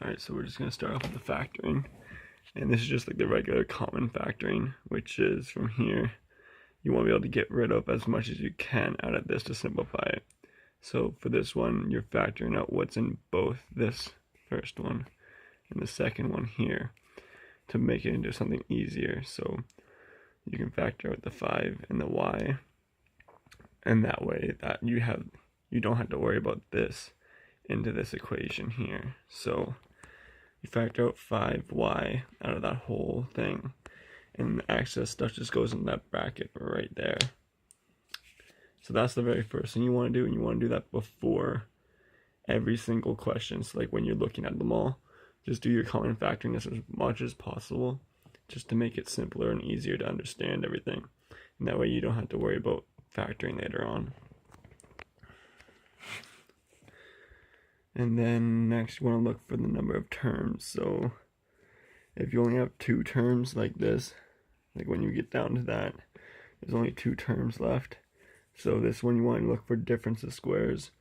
Alright, so we're just going to start off with the factoring. And this is just like the regular common factoring, which is from here, you want to be able to get rid of as much as you can out of this to simplify it. So for this one, you're factoring out what's in both this first one and the second one here to make it into something easier. So you can factor out the 5 and the y, and that way that you don't have to worry about this into this equation here. So you factor out 5y out of that whole thing, and the excess stuff just goes in that bracket right there. So that's the very first thing you want to do, and you want to do that before every single question. So like when you're looking at them all, just do your common factoring as much as possible, just to make it simpler and easier to understand everything. And that way you don't have to worry about factoring later on. And then next you want to look for the number of terms. So if you only have 2 terms like this, like when you get down to that, there's only 2 terms left. So this one you want to look for difference of squares,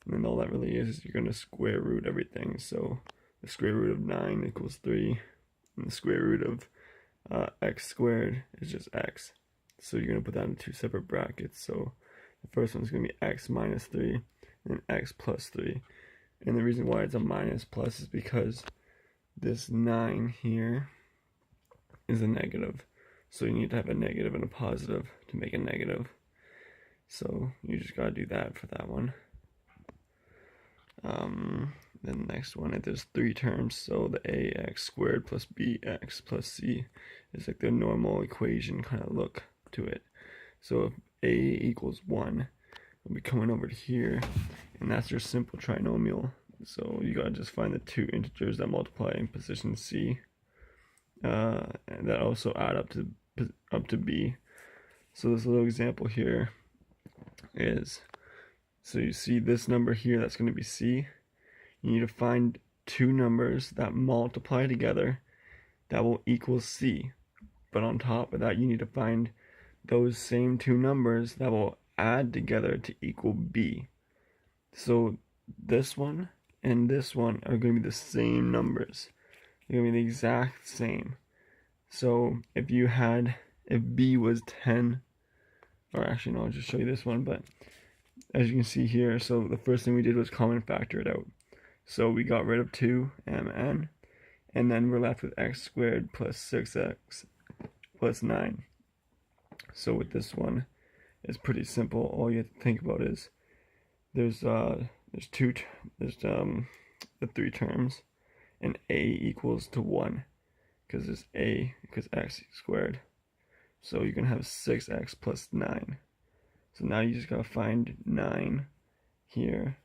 and then all that really is you're going to square root everything. So the square root of 9 equals 3, and the square root of x squared is just x. So you're going to put that in 2 separate brackets. So the first one's going to be x minus 3 and x plus 3. And the reason why it's a minus plus is because this 9 here is a negative. So you need to have a negative and a positive to make a negative. So you just gotta do that for that one. Then the next one, if there's 3 terms, so the ax squared plus bx plus c is like the normal equation kind of look to it. So if a equals 1, we'll be coming over to here, and that's your simple trinomial. So you gotta just find the 2 integers that multiply in position c, and that also add up to b. So this little example here is, so you see this number here, that's going to be c. You need to find 2 numbers that multiply together that will equal c. But on top of that, you need to find those same 2 numbers that will add together to equal b. So this one and this one are going to be the same numbers. They're going to be the exact same. So if b was 10, or actually no, I'll just show you this one, but as you can see here, so the first thing we did was common factor it out. So we got rid of 2mn, and then we're left with x squared plus 6x plus 9. So with this one, it's pretty simple. All you have to think about is there's the 3 terms, and a equals to 1 because x squared. So you're going to have 6x plus 9. So now you just got to find 9 here,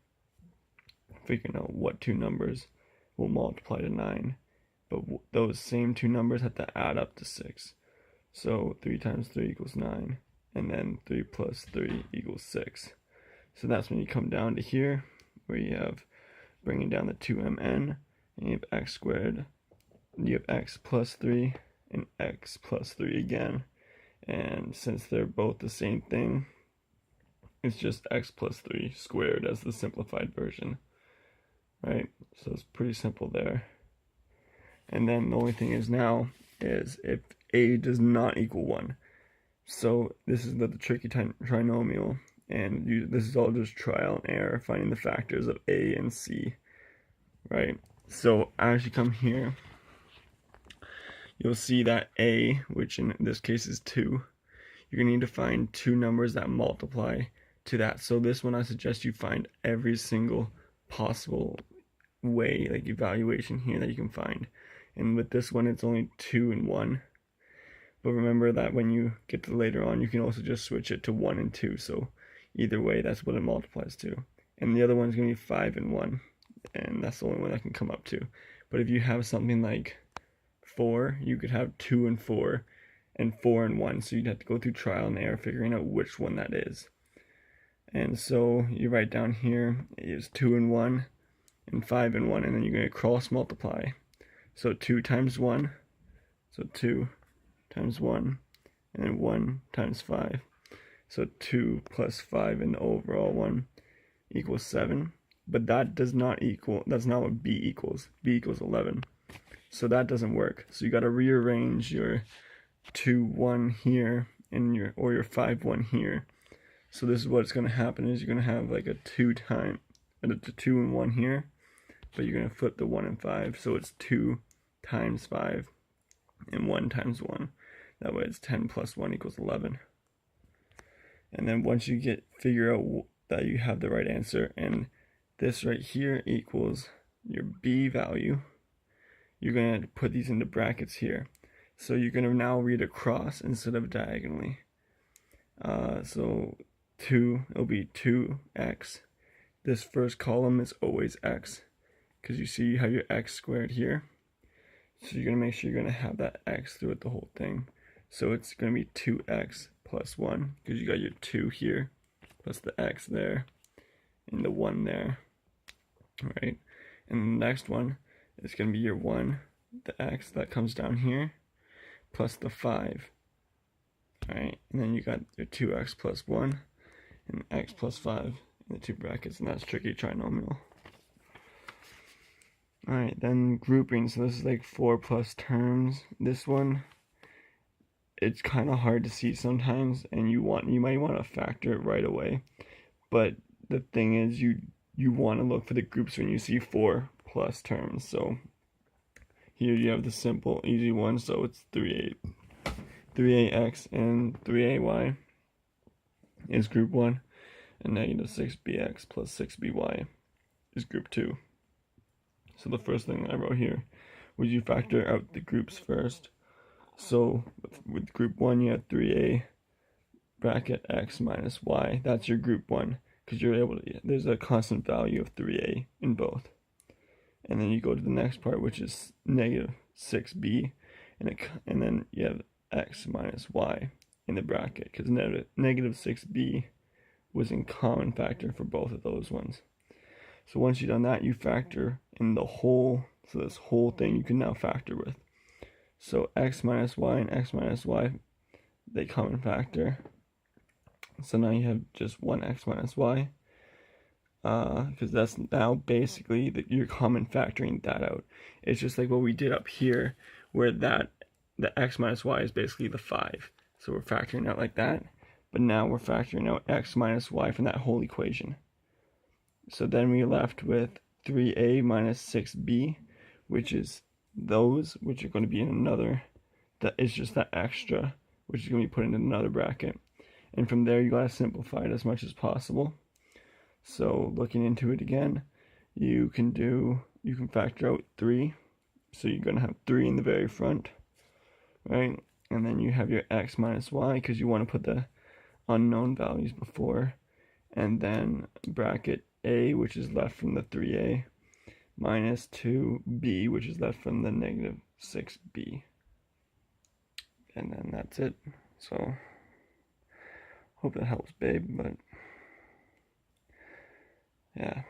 figuring out what 2 numbers will multiply to 9. But those same 2 numbers have to add up to 6. So 3 times 3 equals 9, and then 3 plus 3 equals 6. So that's when you come down to here, where you have bringing down the 2mn, and you have x squared, and you have x plus 3, and x plus 3 again. And since they're both the same thing, it's just x plus 3 squared as the simplified version, right? So it's pretty simple there. And then the only thing is now is if a does not equal 1. So this is the tricky trinomial, and this is all just trial and error, finding the factors of a and c, right? So as you come here, you'll see that a, which in this case is 2, you're going to need to find 2 numbers that multiply to that. So this one, I suggest you find every single possible way, like evaluation here, that you can find. And with this one, it's only 2 and 1. But remember that when you get to later on, you can also just switch it to 1 and 2. So either way, that's what it multiplies to. And the other one's going to be 5 and 1. And that's the only one I can come up to. But if you have something like 4, you could have 2 and 4, and 4 and 1. So you'd have to go through trial and error figuring out which one that is. And so you write down here is 2 and 1 and 5 and 1, and then you're going to cross multiply. So 2 times 1, so 2 times 1, and then 1 times 5. So 2 plus 5 in the overall one equals 7. but that does not equal, that's not what b equals. B equals 11. So that doesn't work. So you got to rearrange your 2, 1 here and your 5, 1 here. So this is what's going to happen is you're going to have like a 2 and 1 here, but you're going to flip the 1 and 5. So it's 2 times 5 and 1 times 1. That way it's 10 plus 1 equals 11. And then once you figure out that you have the right answer, and this right here equals your b value, you're going to put these into brackets here. So you're going to now read across instead of diagonally. So 2, it'll be 2x. This first column is always x, because you see you have your x squared here. So you're going to make sure you're going to have that x throughout the whole thing. So it's going to be 2x plus 1, because you got your 2 here, plus the x there, and the 1 there, right? And the next one is going to be your 1, the x that comes down here, plus the 5, right? And then you got your 2x plus 1, and x plus 5 in the two brackets, and that's tricky trinomial. Alright, then grouping. So this is like 4 plus terms. This one, it's kind of hard to see sometimes, and you might want to factor it right away. But the thing is, you want to look for the groups when you see 4 plus terms. So here you have the simple, easy one. So it's 3ax and 3ay is group 1, and negative 6bx plus 6by is group 2. So the first thing I wrote here was you factor out the groups first. So with group 1, you have 3a bracket x minus y. That's your group 1, because you're able to, there's a constant value of 3a in both. And then you go to the next part, which is negative 6b, and then you have x minus y in the bracket, because negative 6b was in common factor for both of those ones. So once you've done that, you factor in the whole, so this whole thing you can now factor with. So x minus y and x minus y, they common factor. So now you have just 1x minus y, because that's now basically you're common factoring that out. It's just like what we did up here, where the x minus y is basically the 5. So we're factoring out like that, but now we're factoring out x minus y from that whole equation. So then we're left with 3a minus 6b, which is those, which are going to be in another, that is just that extra, which is going to be put in another bracket. And from there, you got to simplify it as much as possible. So looking into it again, you can factor out 3. So you're going to have 3 in the very front, right? And then you have your x minus y, because you want to put the unknown values before. And then bracket a, which is left from the 3a, minus 2b, which is left from the negative 6b. And then that's it. So, hope that helps, babe, but yeah.